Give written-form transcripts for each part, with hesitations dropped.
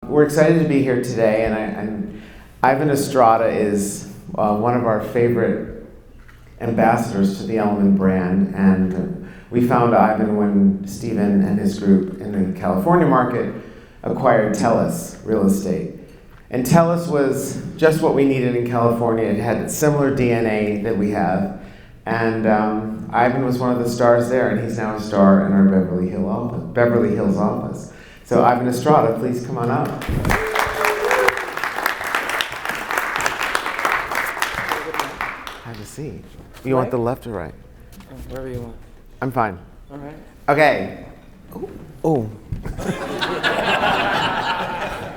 we're excited to be here today, and Ivan Estrada is one of our favorite ambassadors to the Elliman brand, and we found Ivan when Stephen and his group in the California market acquired Tellus Real Estate. And Tellus was just what we needed in California. It had similar DNA that we have, and Ivan was one of the stars there, and he's now a star in our Beverly Hills office. So Ivan Estrada, please come on up. Have a seat. You want the left or right? Wherever you want. I'm fine. All right. Okay. Oh.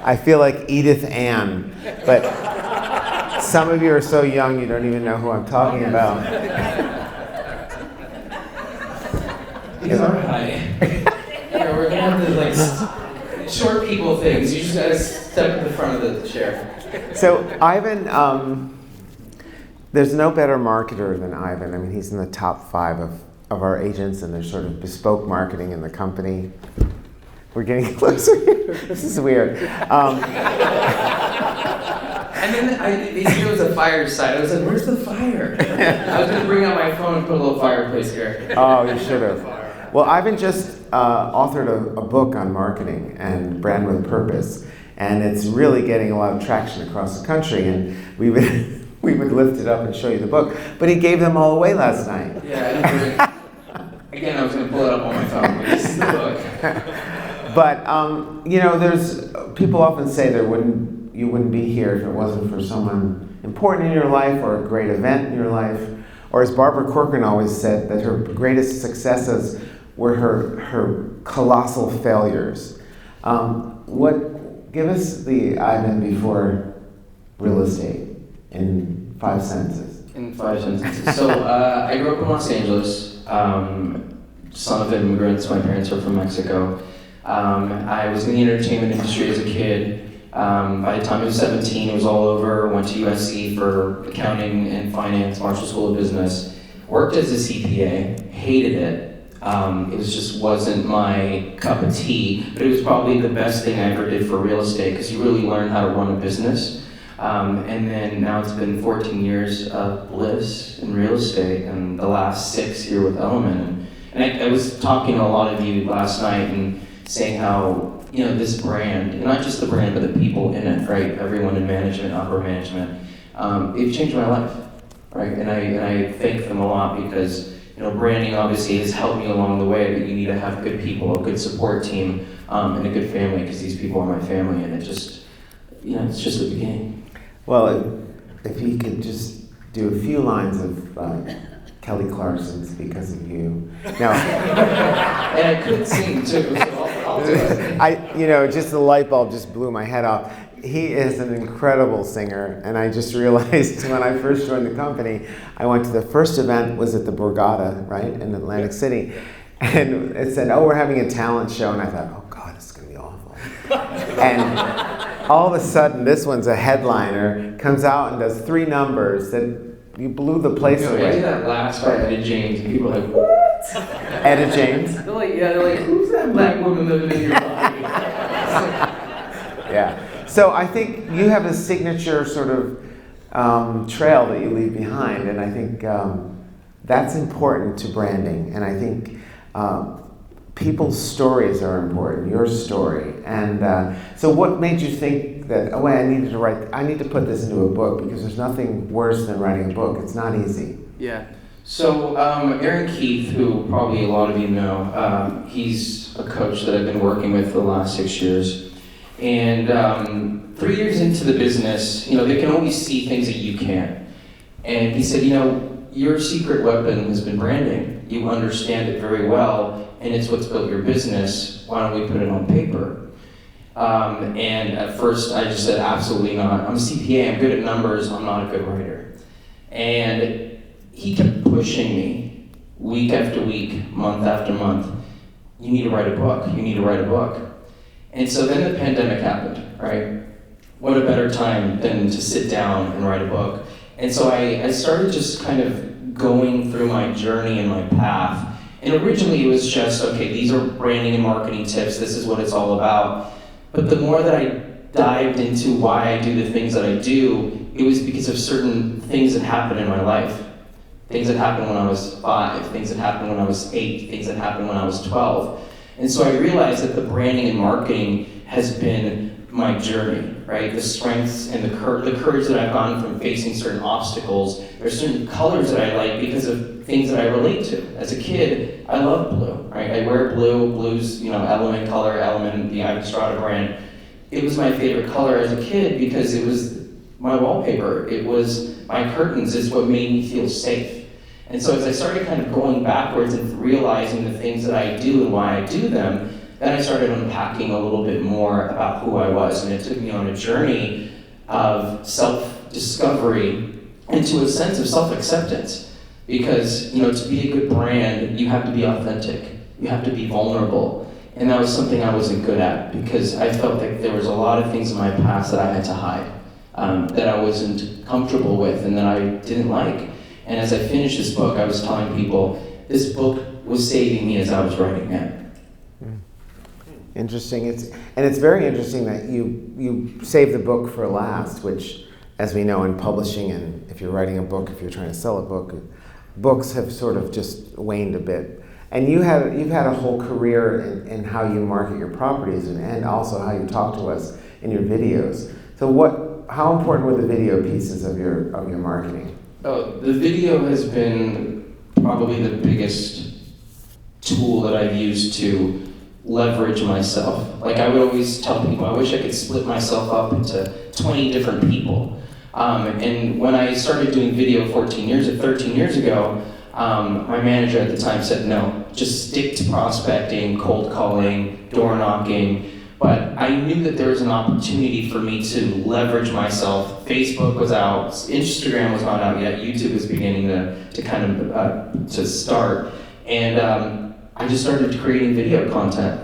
I feel like Edith Ann, but some of you are so young you don't even know who I'm talking about. These are high. Yeah, we're gonna have the short people things. You just gotta step in the front of the chair. So Ivan, there's no better marketer than Ivan. I mean, he's in the top 5 of our agents, and there's sort of bespoke marketing in the company. We're getting closer here. This is weird. And then they said it was a fireside. I was like, where's the fire? I was gonna bring out my phone and put a little fireplace here. Oh, you should have. Well, Ivan just authored a book on marketing and brand with purpose, and it's really getting a lot of traction across the country, and we would lift it up and show you the book, but he gave them all away last night. Yeah, again, I was going to pull it up on my phone, but this is the book. But, there's people often say you wouldn't be here if it wasn't for someone important in your life or a great event in your life. Or as Barbara Corcoran always said, that her greatest successes were her colossal failures. Give us the Ivan before real estate in 5 sentences. In 5 sentences. So I grew up in Los Angeles, son of immigrants. My parents are from Mexico. I was in the entertainment industry as a kid. By the time I was 17, it was all over. Went to USC for accounting and finance, Marshall School of Business. Worked as a CPA, hated it. It wasn't my cup of tea, but it was probably the best thing I ever did for real estate, because you really learn how to run a business. And then now it's been 14 years of bliss in real estate, and the last 6 here with Elliman. And I was talking to a lot of you last night and saying how, this brand, and not just the brand, but the people in it, right? Everyone in management, upper management, they've changed my life, right? And I thank them a lot, because branding obviously has helped me along the way, but you need to have good people, a good support team, and a good family, because these people are my family, and it's just the beginning. Well, if you could just do a few lines of Kelly Clarkson's Because of You. Now, and I couldn't sing too, so I'll do it. Just the light bulb just blew my head off. He is an incredible singer, and I just realized when I first joined the company, I went to the first event, was at the Borgata, right, in Atlantic City, and it said, we're having a talent show, and I thought, oh God, it's going to be awful. And all of a sudden, this one's a headliner, comes out and does 3 numbers that you blew the place away. I did that last by Etta James, and people were like, what? Etta James? They're like, who's that black woman living in your body? Yeah. So I think you have a signature sort of trail that you leave behind, and I think that's important to branding. And I think people's stories are important, your story. And so what made you think that, I need to put this into a book, because there's nothing worse than writing a book. It's not easy. Yeah. So Aaron Keith, who probably a lot of you know, he's a coach that I've been working with for the last 6 years. And 3 years into the business, they can always see things that you can't. And he said, your secret weapon has been branding. You understand it very well, and it's what's built your business. Why don't we put it on paper? And at first I just said, absolutely not. I'm a CPA, I'm good at numbers, I'm not a good writer. And he kept pushing me week after week, month after month. You need to write a book, you need to write a book. And so then the pandemic happened, right? What a better time than to sit down and write a book. And so I started just kind of going through my journey and my path. And originally it was just, okay, these are branding and marketing tips, this is what it's all about. But the more that I dived into why I do the things that I do, it was because of certain things that happened in my life. Things that happened when I was 5, things that happened when I was 8, things that happened when I was 12. And so I realized that the branding and marketing has been my journey, right? The strengths and the courage that I've gotten from facing certain obstacles. There's certain colors that I like because of things that I relate to. As a kid, I love blue, right? I wear blue. Blue's, Element color, Element, the Ivan Estrada brand. It was my favorite color as a kid because it was my wallpaper. It was my curtains. It's what made me feel safe. And so as I started kind of going backwards and realizing the things that I do and why I do them, then I started unpacking a little bit more about who I was. And it took me on a journey of self-discovery and to a sense of self-acceptance. Because, to be a good brand, you have to be authentic. You have to be vulnerable. And that was something I wasn't good at because I felt like there was a lot of things in my past that I had to hide, that I wasn't comfortable with and that I didn't like. And as I finished this book, I was telling people, this book was saving me as I was writing it. Interesting. It's very interesting that you save the book for last, which, as we know in publishing, and if you're writing a book, if you're trying to sell a book, books have sort of just waned a bit. And you've had a whole career in how you market your properties and also how you talk to us in your videos. So how important were the video pieces of your marketing? Oh, the video has been probably the biggest tool that I've used to leverage myself. Like I would always tell people, I wish I could split myself up into 20 different people. And when I started doing video 13 years ago, my manager at the time said, no, just stick to prospecting, cold calling, door knocking. But I knew that there was an opportunity for me to leverage myself. Facebook was out, Instagram was not out yet, YouTube was beginning to kind of to start. And I just started creating video content.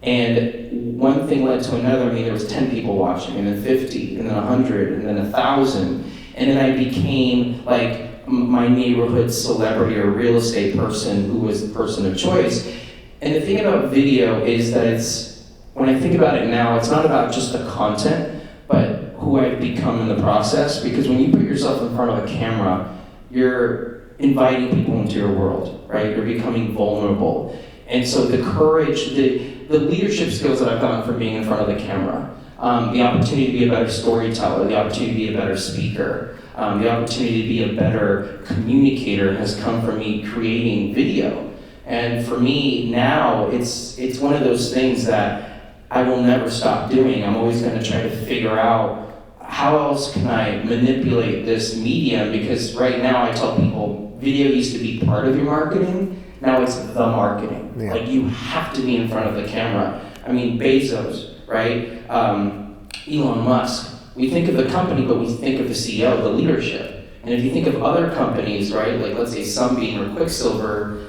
And one thing led to another. There was 10 people watching, and then 50, and then 100, and then 1,000. And then I became like my neighborhood celebrity or real estate person who was the person of choice. And the thing about video is that when I think about it now, it's not about just the content, but who I've become in the process. Because when you put yourself in front of a camera, you're inviting people into your world, right? You're becoming vulnerable. And so the courage, the leadership skills that I've gotten from being in front of the camera, the opportunity to be a better storyteller, the opportunity to be a better speaker, the opportunity to be a better communicator has come from me creating video. And for me now, it's one of those things that I will never stop doing. I'm always going to try to figure out how else can I manipulate this medium, because right now I tell people video used to be part of your marketing, now it's the marketing. Yeah. Like you have to be in front of the camera. Bezos, right? Elon Musk. We think of the company, but we think of the CEO, the leadership. And if you think of other companies, right, like let's say Sunbeam or Quicksilver,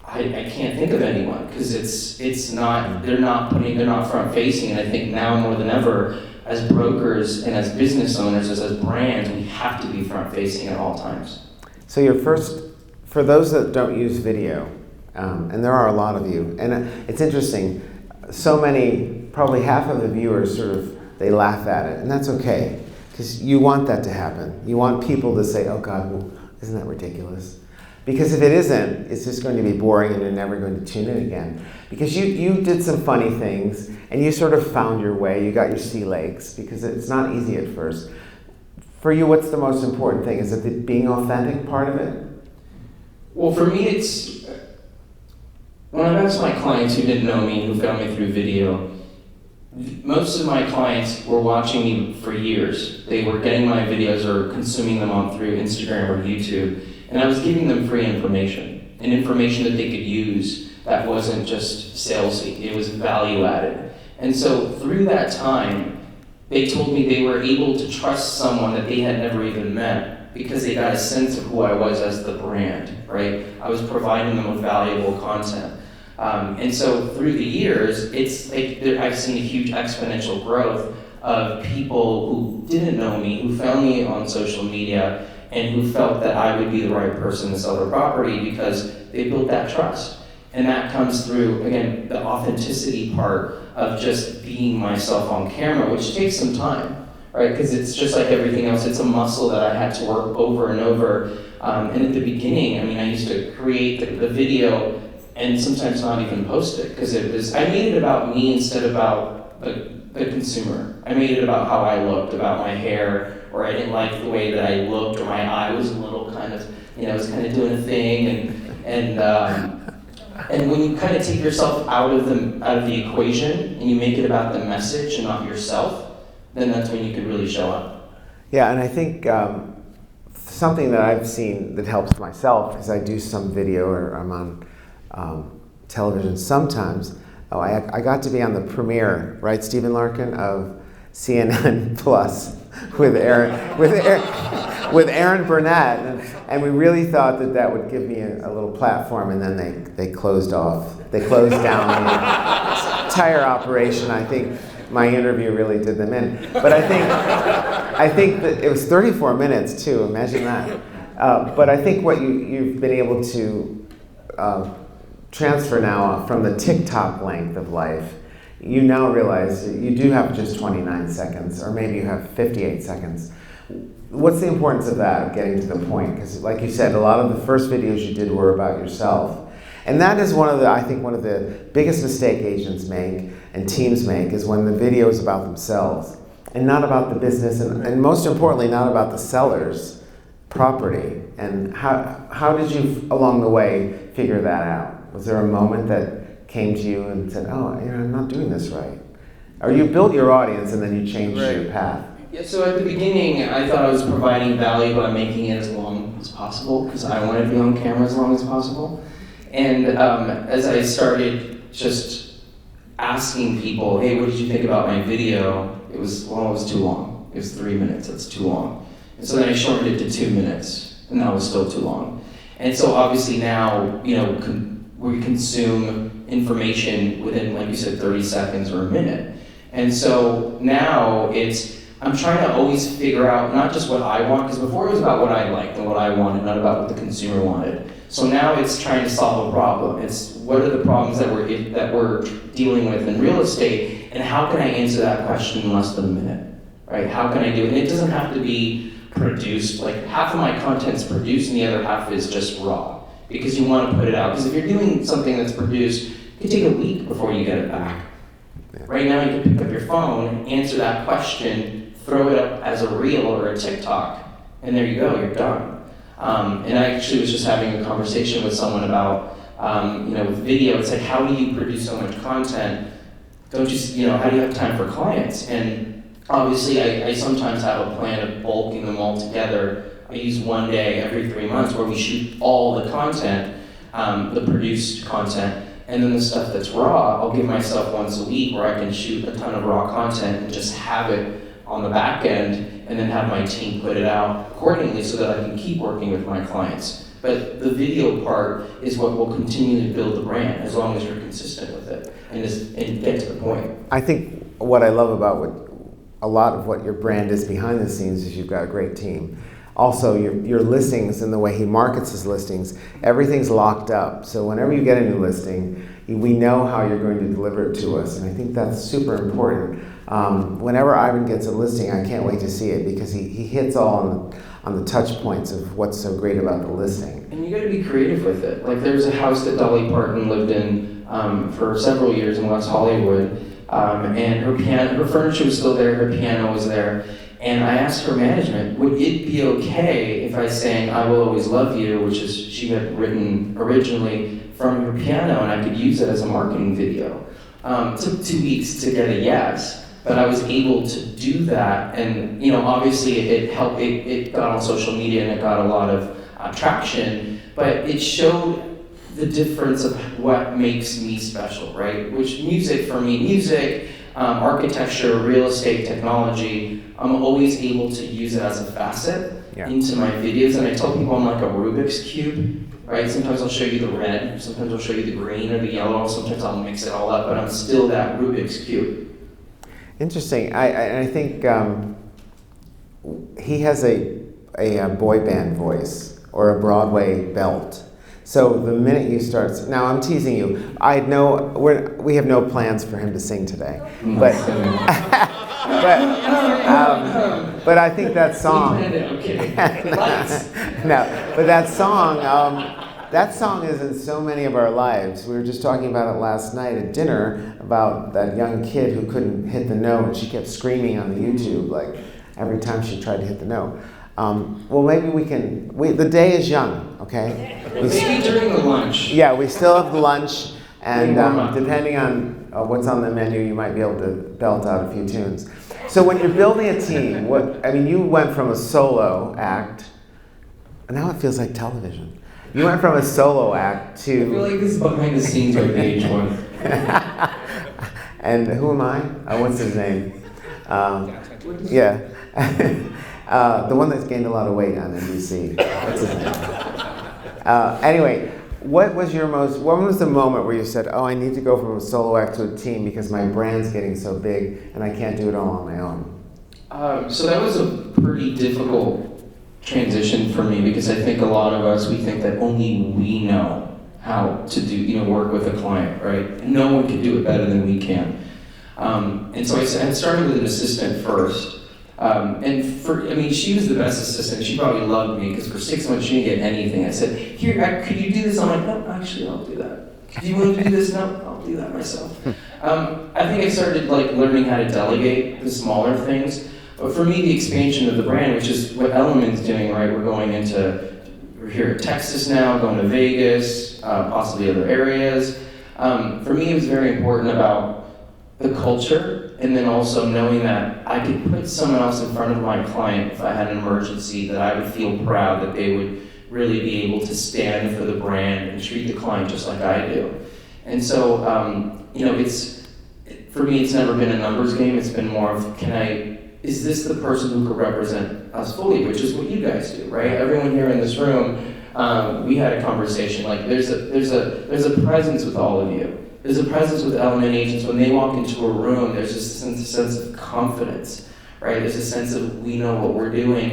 I can't think of anyone because they're not front facing. And I think now more than ever, as brokers and as business owners, as brands, we have to be front facing at all times. So for those that don't use video, and there are a lot of you, and it's interesting, so many, probably half of the viewers they laugh at it, and that's okay, because you want that to happen. You want people to say, oh God, well, isn't that ridiculous? Because if it isn't, it's just going to be boring and you're never going to tune in again. Because you did some funny things and you sort of found your way, you got your sea legs, because it's not easy at first. For you, what's the most important thing? Is it the being authentic part of it? Well, for me, it's when I've asked my clients who didn't know me, who found me through video, most of my clients were watching me for years. They were getting my videos or consuming them through Instagram or YouTube. And I was giving them free information, and information that they could use that wasn't just salesy, it was value added. And so through that time, they told me they were able to trust someone that they had never even met because they got a sense of who I was as the brand, right? I was providing them with valuable content. And so through the years, it's like I've seen a huge exponential growth of people who didn't know me, who found me on social media, and who felt that I would be the right person to sell their property because they built that trust. And that comes through, again, the authenticity part of just being myself on camera, which takes some time, right? Because it's just like everything else, it's a muscle that I had to work over and over. And at the beginning, I mean, I used to create the video and sometimes not even post it, because I made it about me instead of about the consumer. I made it about how I looked, about my hair, or I didn't like the way that I looked, or my eye was a little kind of, was kind of doing a thing, and when you kind of take yourself out of the equation and you make it about the message and not yourself, then that's when you can really show up. Yeah, and I think something that I've seen that helps myself is I do some video, or I'm on television sometimes. I got to be on the premiere, right, Stephen Larkin, of CNN Plus with Aaron Burnett, and we really thought that would give me a little platform, and then they closed down the entire operation. I think my interview really did them in, but I think that it was 34 minutes too. Imagine that. But I think what you've been able to transfer now from the TikTok length of life, you now realize you do have just 29 seconds, or maybe you have 58 seconds. What's the importance of that, of getting to the point? Because like you said, a lot of the first videos you did were about yourself. And that is I think one of the biggest mistake agents make and teams make, is when the video is about themselves and not about the business, and most importantly, not about the seller's property. And how did you, along the way, figure that out? Was there a moment that came to you and said, oh, I'm not doing this right? Or you built your audience and then you changed your path? Yeah, so at the beginning, I thought I was providing value by making it as long as possible, because I wanted to be on camera as long as possible. And as I started just asking people, hey, what did you think about my video? It was too long. It was 3 minutes, that's too long. And so then I shortened it to 2 minutes, and that was still too long. And so obviously now, we consume information within, like you said, 30 seconds or a minute. And so now I'm trying to always figure out not just what I want, because before it was about what I liked and what I wanted, not about what the consumer wanted. So now it's trying to solve a problem. It's what are the problems that we're dealing with in real estate, and how can I answer that question in less than a minute, right? How can I do it? And it doesn't have to be produced, like half of my content's produced and the other half is just raw, because you want to put it out. Because if you're doing something that's produced, it could take a week before you get it back. Yeah. Right now you can pick up your phone, answer that question, throw it up as a reel or a TikTok, and there you go, you're done. And I actually was just having a conversation with someone about, with video, it's like, how do you produce so much content? How do you have time for clients? And obviously I sometimes have a plan of bulking them all together. I use one day every 3 months where we shoot all the content, the produced content, and then the stuff that's raw, I'll give myself once a week where I can shoot a ton of raw content and just have it on the back end, and then have my team put it out accordingly so that I can keep working with my clients. But the video part is what will continue to build the brand, as long as you're consistent with it and get to the point. I think what I love about a lot of what your brand is behind the scenes is you've got a great team. Also, your listings and the way he markets his listings, everything's locked up. So whenever you get a new listing, we know how you're going to deliver it to us, and I think that's super important. Whenever Ivan gets a listing, I can't wait to see it, because he hits all on the touch points of what's so great about the listing. And you got to be creative with it. Like, there's a house that Dolly Parton lived in for several years in West Hollywood, and her furniture was still there, her piano was there. And I asked her management, would it be okay if I sang I Will Always Love You, which is she had written originally, from her piano, and I could use it as a marketing video. Took 2 weeks to get a yes, but I was able to do that, and obviously it helped. It got on social media and it got a lot of traction, but it showed the difference of what makes me special, right? Which music, for me, architecture, real estate, technology, I'm always able to use it as a facet into my videos, and I tell people I'm like a Rubik's Cube. Right? Sometimes I'll show you the red, sometimes I'll show you the green or the yellow, sometimes I'll mix it all up, but I'm still that Rubik's Cube. Interesting. I think he has a boy band voice, or a Broadway belt. So the minute you start, now I'm teasing you. We have no plans for him to sing today, but but I think that song. No, but that song is in so many of our lives. We were just talking about it last night at dinner about that young kid who couldn't hit the note, and she kept screaming on the YouTube like every time she tried to hit the note. Well, maybe we can. The day is young, okay? Maybe during the lunch. Yeah, we still have the lunch, and depending on what's on the menu, you might be able to belt out a few tunes. So when you're building a team, you went from a solo act, and now it feels like television. You went from a solo act to. I feel like this is behind the scenes of VH1. And who am I? What's his name? Yeah. The one that's gained a lot of weight on NBC. What's his name? Anyway, when was the moment where you said, oh, I need to go from a solo act to a team because my brand's getting so big and I can't do it all on my own? So that was a pretty difficult transition for me because I think a lot of us, we think that only we know how to work with a client, right? No one can do it better than we can. And so I started with an assistant first. She was the best assistant. She probably loved me because for 6 months she didn't get anything. I said, here, could you do this? I'm like, no, actually, I'll do that. Do you want to do this? No, I'll do that myself. I think I started learning how to delegate the smaller things. But for me, the expansion of the brand, which is what Elliman's doing, right? We're here at Texas now, going to Vegas, possibly other areas. For me, it was very important about the culture, and then also knowing that I could put someone else in front of my client if I had an emergency, that I would feel proud that they would really be able to stand for the brand and treat the client just like I do. And so, for me, it's never been a numbers game. It's been more of, is this the person who could represent us fully, which is what you guys do, right? Everyone here in this room, we had a conversation, there's a presence with all of you. There's a presence with Elliman agents. When they walk into a room, there's just a sense of confidence, right? There's a sense of we know what we're doing,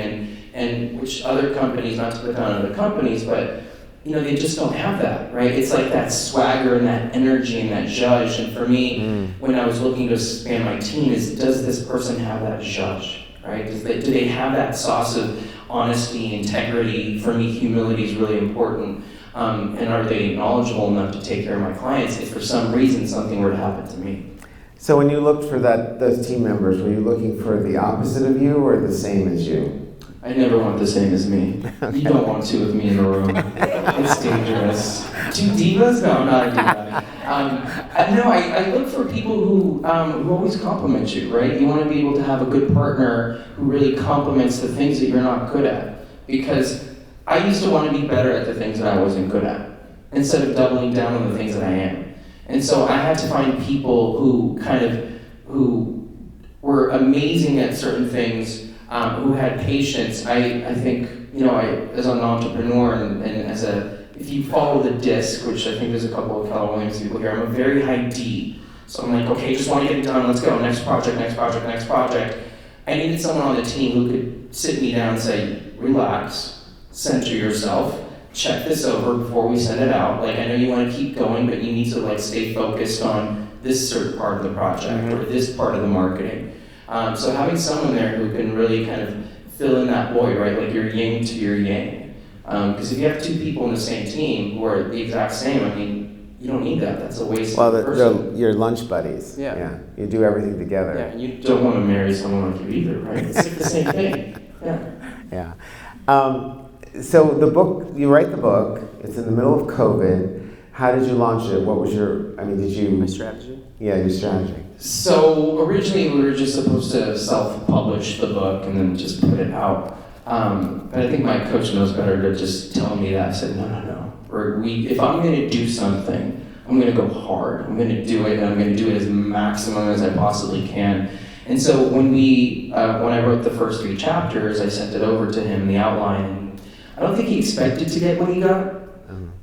and which other companies, not to put down other companies, but they just don't have that, right? It's like that swagger and that energy and that zhuzh. And for me, when I was looking to expand my team, does this person have that zhuzh, right? Do they have that sauce of honesty, integrity? For me, humility is really important. And are they knowledgeable enough to take care of my clients if for some reason something were to happen to me? So when you looked for those team members, were you looking for the opposite of you or the same as you? I never want the same as me. Okay. You don't want two with me in the room. It's dangerous. Two divas? No, I'm not a diva. I look for people who always compliment you, right? You want to be able to have a good partner who really compliments the things that you're not good at. Because I used to want to be better at the things that I wasn't good at, instead of doubling down on the things that I am. And so I had to find people who were amazing at certain things, who had patience. I think, as an entrepreneur and if you follow the disc, which I think there's a couple of Keller Williams people here, I'm a very high D. So I'm like, okay, just want to get it done, let's go, next project, next project, next project. I needed someone on the team who could sit me down and say, relax, center yourself, check this over before we send it out. I know you want to keep going, but you need to stay focused on this certain part of the project or this part of the marketing. So having someone there who can really kind of fill in that void, right? Your yin to your yang. Because if you have two people in the same team who are the exact same, you don't need that. That's a waste of a person. You're lunch buddies. Yeah. You do everything together. Yeah, and you don't want to marry someone like you either, right? It's the same thing. Yeah. So the book, you write the book, it's in the middle of COVID. How did you launch it? What was My strategy? Yeah, your strategy. So originally we were just supposed to self-publish the book and then just put it out. But I think my coach knows better to just tell me that. I said, no. If I'm going to do something, I'm going to go hard. I'm going to do it, and I'm going to do it as maximum as I possibly can. And so when I wrote the first 3 chapters, I sent it over to him, the outline. And I don't think he expected to get what he got.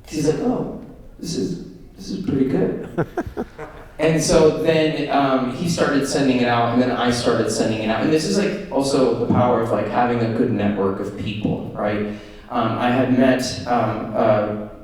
He's like, oh, this is pretty good. And so then he started sending it out, and then I started sending it out. And this is also the power of having a good network of people, right? I had met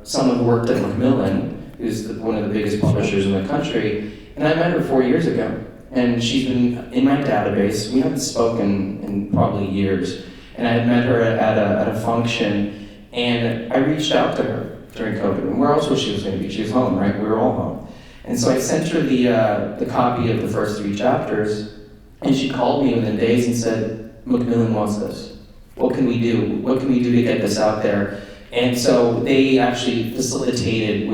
someone who worked at Macmillan, who's one of the biggest publishers in the country, and I met her 4 years ago. And she's been in my database. We haven't spoken in probably years. And I had met her at a function, and I reached out to her during COVID. And where else was she going to be? She was home, right? We were all home. And so I sent her the copy of the first 3 chapters, and she called me within days and said, Macmillan wants this. What can we do? What can we do to get this out there? And so they actually facilitated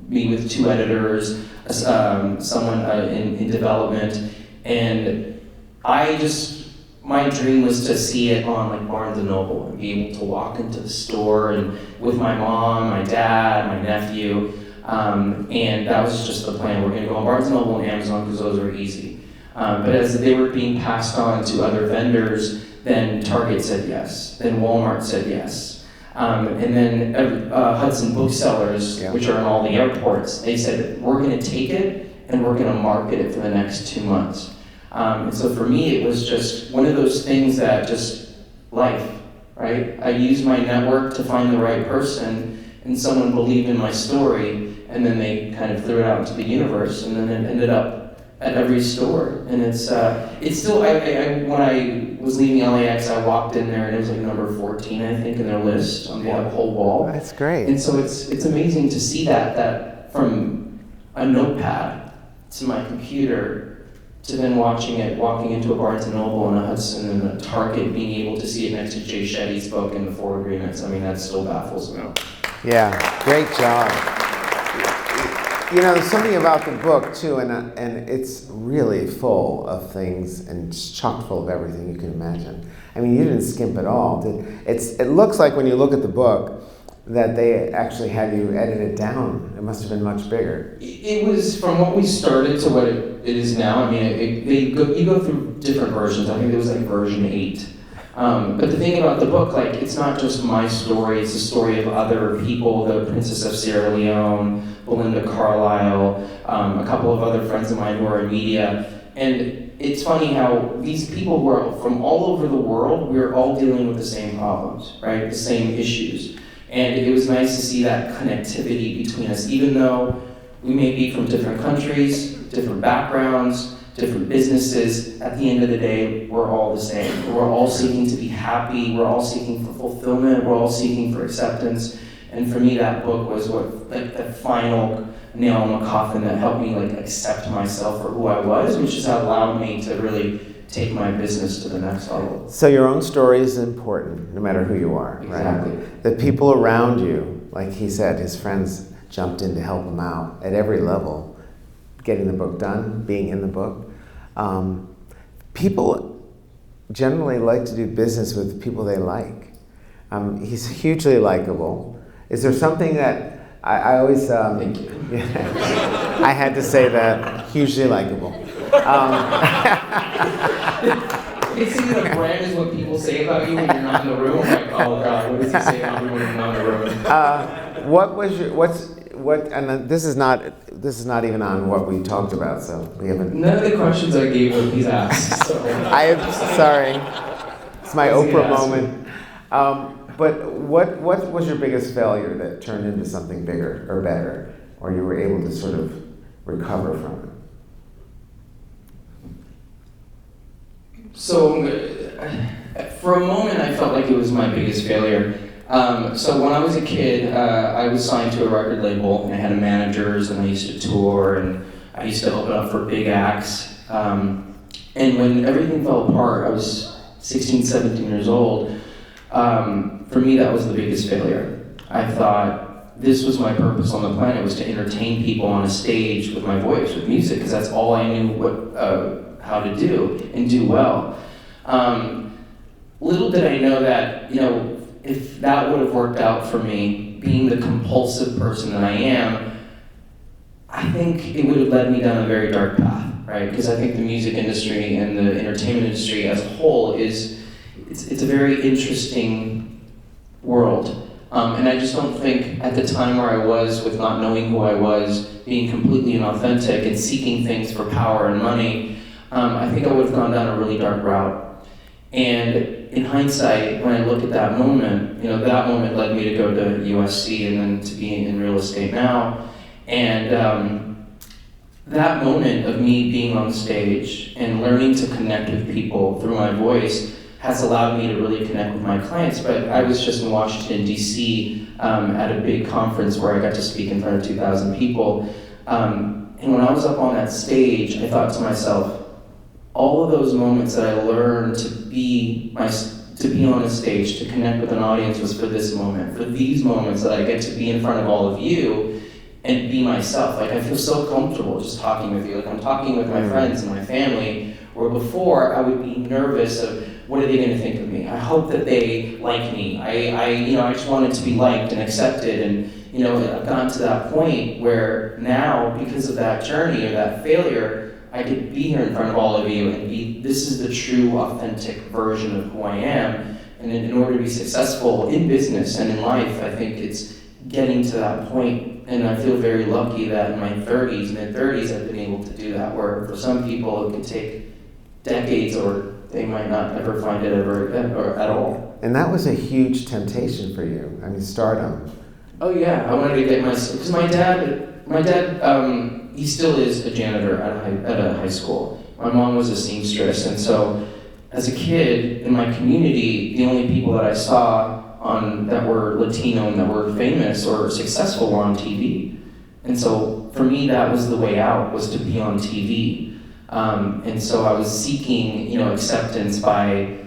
me with 2 editors, someone in development, and my dream was to see it on like Barnes & Noble and be able to walk into the store and with my mom, my dad, my nephew, and that was just the plan. We're gonna go on Barnes & Noble and Amazon because those are easy. But as they were being passed on to other vendors, then Target said yes, then Walmart said yes. And then Hudson Booksellers, which are in all the airports, they said, we're going to take it and we're going to market it for the next 2 months. And so for me, it was just one of those things that just life, right? I used my network to find the right person, and someone believed in my story, and then they kind of threw it out into the universe, and then it ended up at every store. And it's still, when I was leaving LAX, I walked in there and it was like number 14, I think, in their list on the whole wall. That's great. And so it's amazing to see that from a notepad to my computer to then walking into a Barnes & Noble and a Hudson and a Target, being able to see it next to Jay Shetty's book and the 4 Agreements. I mean, that still baffles me. Yeah, great job. You know, there's something about the book too, and it's really full of things and just chock full of everything you can imagine. I mean, you didn't skimp at all. It looks like when you look at the book that they actually had you edit it down. It must have been much bigger. It was from what we started to what it is now. I mean, you go through different versions. I think it was like version 8. But the thing about the book, like, it's not just my story, it's the story of other people, the Princess of Sierra Leone, Belinda Carlisle, a couple of other friends of mine who are in media. And it's funny how these people who are from all over the world, we're all dealing with the same problems, right? The same issues. And it was nice to see that connectivity between us, even though we may be from different countries, different backgrounds, different businesses. At the end of the day, we're all the same. We're all seeking to be happy. We're all seeking for fulfillment. We're all seeking for acceptance. And for me, that book was what, like, the final nail in the coffin that helped me, like, accept myself for who I was, which has allowed me to really take my business to the next level. So your own story is important, no matter who you are, Exactly. right? The people around you, like he said, his friends jumped in to help him out at every level, getting the book done, being in the book. People generally like to do business with people they like. He's hugely likable. Is there something that I always... Thank you. I had to say that, hugely likable. It's the brand is what people say about you when you're not in the room. Like, oh God, what does he say about me when I'm not in the room? And this is not even on what we talked about, so we haven't. None of the questions I gave were these asked. So. Sorry, it's my Oprah moment. But what was your biggest failure that turned into something bigger or better, or you were able to sort of recover from it? So, for a moment, I felt like it was my biggest failure. So when I was a kid, I was signed to a record label, and I had managers, and I used to tour, and I used to open up for big acts. And when everything fell apart, I was 16, 17 years old. For me, that was the biggest failure. I thought this was my purpose on the planet, was to entertain people on a stage with my voice, with music, because that's all I knew how to do and do well. Little did I know that, if that would have worked out for me, being the compulsive person that I am, I think it would have led me down a very dark path, right? Because I think the music industry and the entertainment industry as a whole it's a very interesting world. And I just don't think at the time where I was, with not knowing who I was, being completely inauthentic and seeking things for power and money, I think I would have gone down a really dark route. And in hindsight, when I look at that moment, that moment led me to go to USC and then to be in real estate now. And that moment of me being on stage and learning to connect with people through my voice has allowed me to really connect with my clients. But I was just in Washington, D.C. At a big conference where I got to speak in front of 2,000 people. And when I was up on that stage, I thought to myself, all of those moments that I learned to be on a stage, to connect with an audience was for this moment, for these moments that I get to be in front of all of you and be myself. Like, I feel so comfortable just talking with you. Like, I'm talking with my friends and my family, where before I would be nervous of, what are they going to think of me? I hope that they like me. I just wanted to be liked and accepted. And, I've gotten to that point where now, because of that journey or that failure, I could be here in front of all of you and this is the true, authentic version of who I am. And in order to be successful in business and in life, I think it's getting to that point. And I feel very lucky that in my mid-30s, I've been able to do that, where for some people it could take decades, or they might not ever find it ever or at all. And that was a huge temptation for you. I mean, stardom. Oh yeah, I wanted to get because my dad, he still is a janitor at a high school. My mom was a seamstress, and so as a kid in my community, the only people that I saw that were Latino and that were famous or successful were on TV. And so for me, that was the way out, was to be on TV. And so I was seeking, acceptance by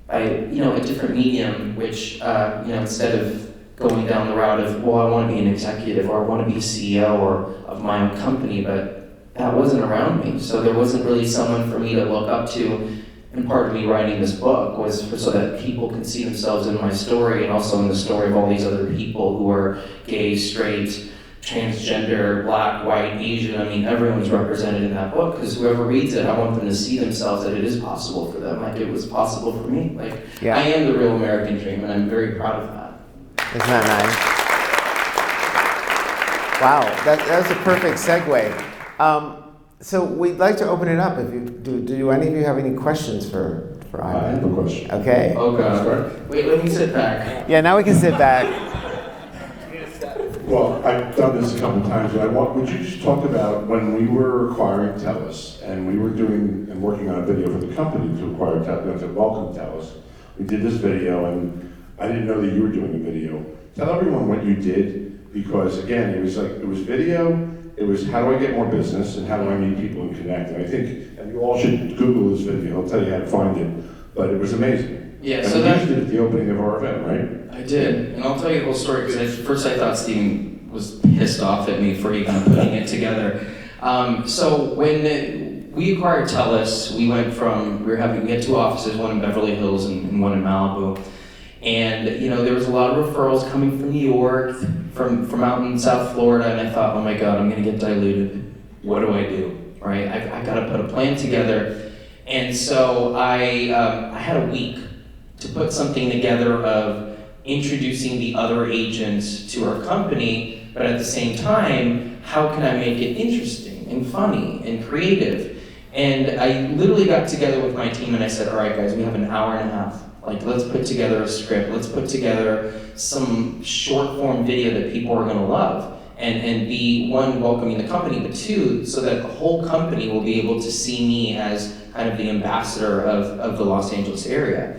a different medium, which, instead of going down the route of, well, I want to be an executive, or I want to be a CEO of my own company, but that wasn't around me. So there wasn't really someone for me to look up to. And part of me writing this book was so that people can see themselves in my story, and also in the story of all these other people who are gay, straight, transgender, black, white, Asian. I mean, everyone's represented in that book, because whoever reads it, I want them to see themselves, that it is possible for them, like it was possible for me. Like, yeah. I am the real American dream, and I'm very proud of that. Isn't that nice? Wow, that was a perfect segue. So we'd like to open it up. If you do any of you have any questions for Ivan? I have a question. Okay. Oh God. Wait, let me sit back. Yeah, now we can sit back. Well, I've done this a couple times, but would you just talk about when we were acquiring TELUS, and we were doing and working on a video for the company to acquire TELUS, to welcome TELUS. We did this video, and I didn't know that you were doing a video. Tell everyone what you did, because again, it was video. It was, how do I get more business, and how do I meet people and connect? And I think, and you all should Google this video. I'll tell you how to find it. But it was amazing. Yeah. And so you that did at the opening of our event, right? I did, and I'll tell you the whole story, because at first I thought Steven was pissed off at me for even putting it together. So when we acquired TELUS, we had two offices, one in Beverly Hills and one in Malibu. And there was a lot of referrals coming from New York, from out in South Florida, and I thought, oh my God, I'm gonna get diluted. What do I do, right? I gotta put a plan together. And so I had a week to put something together of introducing the other agents to our company, but at the same time, how can I make it interesting and funny and creative? And I literally got together with my team and I said, all right guys, we have an hour and a half. Like, let's put together a script. Let's put together some short form video that people are gonna love. And be, one, welcoming the company, but two, so that the whole company will be able to see me as kind of the ambassador of the Los Angeles area.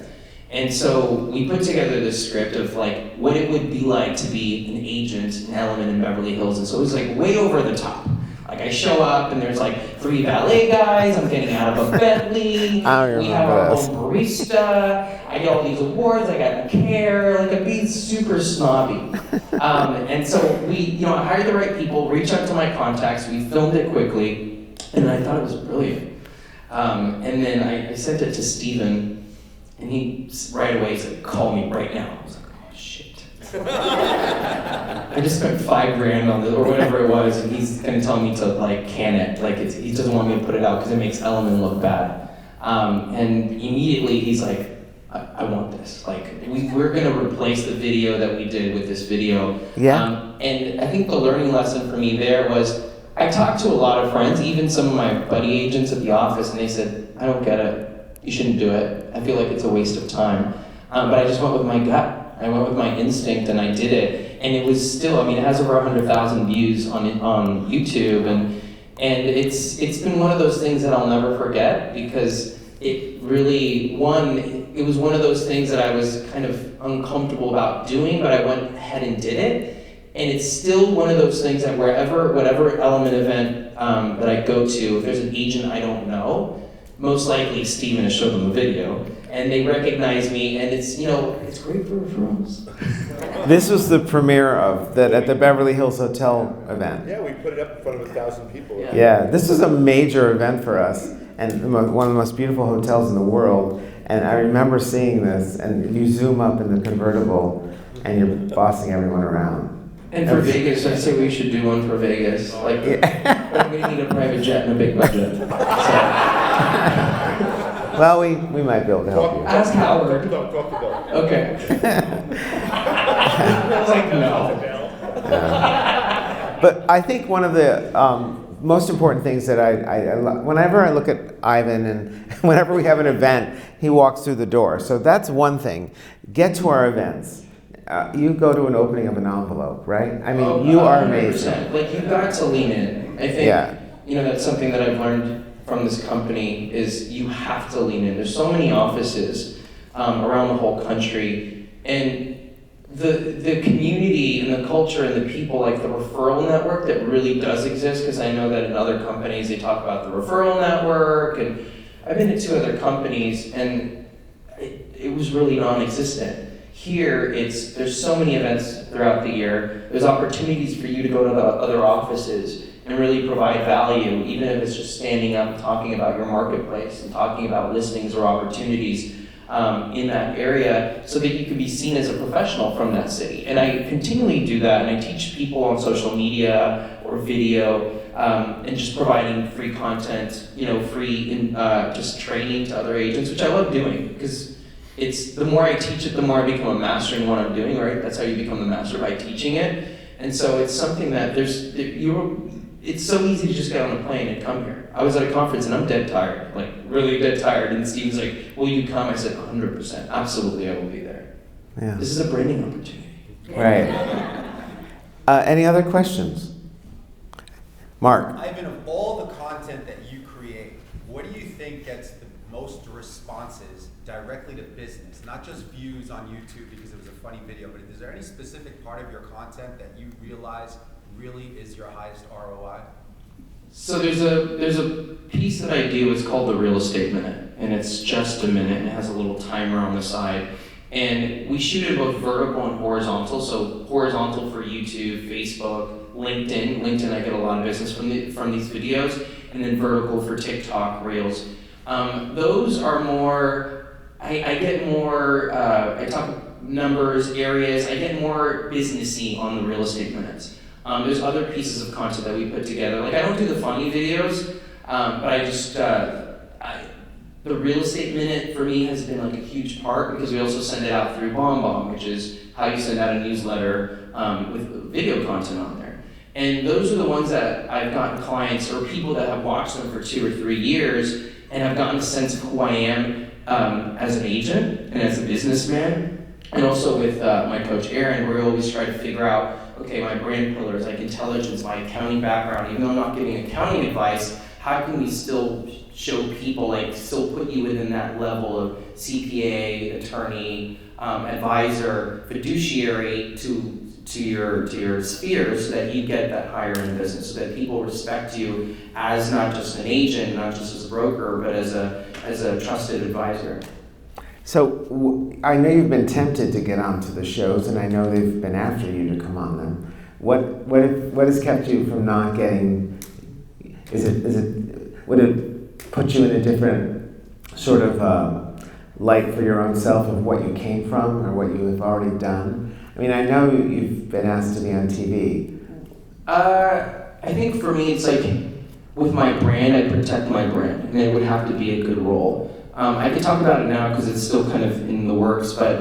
And so we put together this script of like what it would be like to be an agent in Elliman in Beverly Hills. And so it was like way over the top. Like I show up and there's like 3 valet guys, I'm getting out of a Bentley, we have our own barista, I get all these awards, I got care, like I'm being super snobby. And so we, I hired the right people, reached out to my contacts, we filmed it quickly, and I thought it was brilliant. And then I sent it to Steven, and he right away said, call me right now. I was like, oh shit. I just spent $5,000 on this, or whatever it was, and he's gonna tell me to like can it. Like he doesn't want me to put it out because it makes Elliman look bad. And immediately he's like, I want this. Like we're gonna replace the video that we did with this video. Yeah. And I think the learning lesson for me there was, I talked to a lot of friends, even some of my buddy agents at the office, and they said, I don't get it. You shouldn't do it. I feel like it's a waste of time. But I just went with my gut. I went with my instinct and I did it. And it was still, I mean, it has over 100,000 views on YouTube, and it's been one of those things that I'll never forget, because it really, it was one of those things that I was kind of uncomfortable about doing, but I went ahead and did it. And it's still one of those things that whatever Elliman event that I go to, if there's an agent I don't know, most likely Steven has showed them a video, and they recognize me, and it's, it's great for referrals. This was the premiere of that at the Beverly Hills Hotel event. Yeah, we put it up in front of 1,000 people. Yeah, this was a major event for us, and one of the most beautiful hotels in the world. And I remember seeing this, and you zoom up in the convertible, and you're bossing everyone around. And for Vegas, I say we should do one for Vegas. Like, I'm gonna need a private jet and a big budget. So. Well, we might be able to help you. Ask Howard. Talk to Doug. Okay. I was like, no. But I think one of the most important things that whenever I look at Ivan, and whenever we have an event, he walks through the door. So that's one thing. Get to our events. You go to an opening of an envelope, right? I mean, you are amazing. Like, you've got to lean in. I think, that's something that I've learned from this company, is you have to lean in. There's so many offices around the whole country, and the community and the culture and the people, like the referral network that really does exist, because I know that in other companies they talk about the referral network, and I've been to 2 other companies, and it was really non-existent. Here, there's so many events throughout the year. There's opportunities for you to go to the other offices and really provide value, even if it's just standing up and talking about your marketplace and talking about listings or opportunities in that area, so that you can be seen as a professional from that city. And I continually do that, and I teach people on social media or video, and just providing free content, free just training to other agents, which I love doing, because the more I teach it, the more I become a master in what I'm doing, right? That's how you become the master, by teaching it. And so it's something that it's so easy to just get on a plane and come here. I was at a conference and I'm dead tired, like really dead tired. And Steve's like, will you come? I said, 100%, absolutely, I will be there. Yeah. This is a branding opportunity. Right. Any other questions? Mark. Ivan, of all the content that you create, what do you think gets the most responses directly to business? Not just views on YouTube because it was a funny video, but is there any specific part of your content that you realize really is your highest ROI? So there's a piece that I do, it's called the Real Estate Minute, and it's just a minute, and it has a little timer on the side. And we shoot it both vertical and horizontal, so horizontal for YouTube, Facebook, LinkedIn. LinkedIn, I get a lot of business from these videos, and then vertical for TikTok, Reels. Those are more, I get more, I talk numbers, areas, I get more businessy on the Real Estate Minutes. There's other pieces of content that we put together. Like, I don't do the funny videos, but I just, the Real Estate Minute for me has been like a huge part, because we also send it out through BombBomb, which is how you send out a newsletter with video content on there. And those are the ones that I've gotten clients or people that have watched them for 2 or 3 years and have gotten a sense of who I am as an agent and as a businessman. And also with my coach Aaron, where we always try to figure out, okay, my brand pillars, like intelligence, my accounting background, even though I'm not giving accounting advice, how can we still show people, like still put you within that level of CPA, attorney, advisor, fiduciary to your sphere, so that you get that higher end business, so that people respect you as not just an agent, not just as a broker, but as a trusted advisor. So I know you've been tempted to get onto the shows, and I know they've been after you to come on them. What has kept you from not getting? Would it put you in a different sort of light for your own self of what you came from or what you have already done? I mean, I know you've been asked to be on TV. I think for me, it's like with my brand, I protect my brand, and it would have to be a good role. I can talk about it now because it's still kind of in the works, but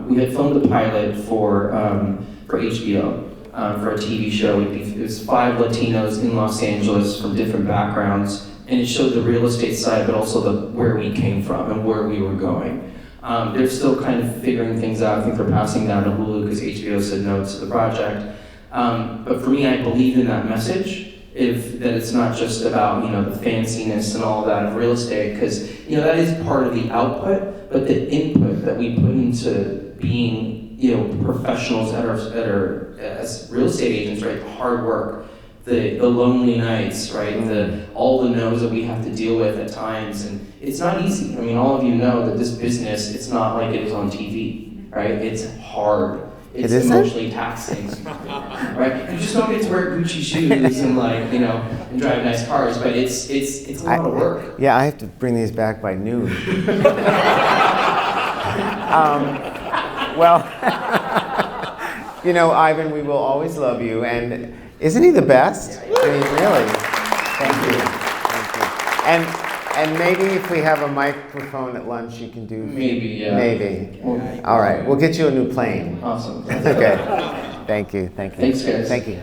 we had filmed a pilot for HBO for a TV show. It was 5 Latinos in Los Angeles from different backgrounds and it showed the real estate side, but also where we came from and where we were going. They're still kind of figuring things out. I think they're passing down to Hulu because HBO said no to the project. But for me, I believe in that message, that it's not just about, the fanciness and all of that of real estate, because, that is part of the output, but the input that we put into being, professionals that are as real estate agents, right? The hard work, the lonely nights, right? All the no's that we have to deal with at times, and it's not easy. I mean, all of you know that this business, it's not like it is on TV, right? It's hard. It's emotionally taxing, right? You just don't get to wear Gucci shoes and and drive nice cars, but it's a lot of work. Yeah, I have to bring these back by noon. Well, Ivan, we will always love you, and isn't he the best? I mean, really. Thank you. And maybe if we have a microphone at lunch, you can do. Maybe, yeah. Maybe. All right, we'll get you a new plane. Awesome. Okay. Thank you. Thanks, guys. Thank you.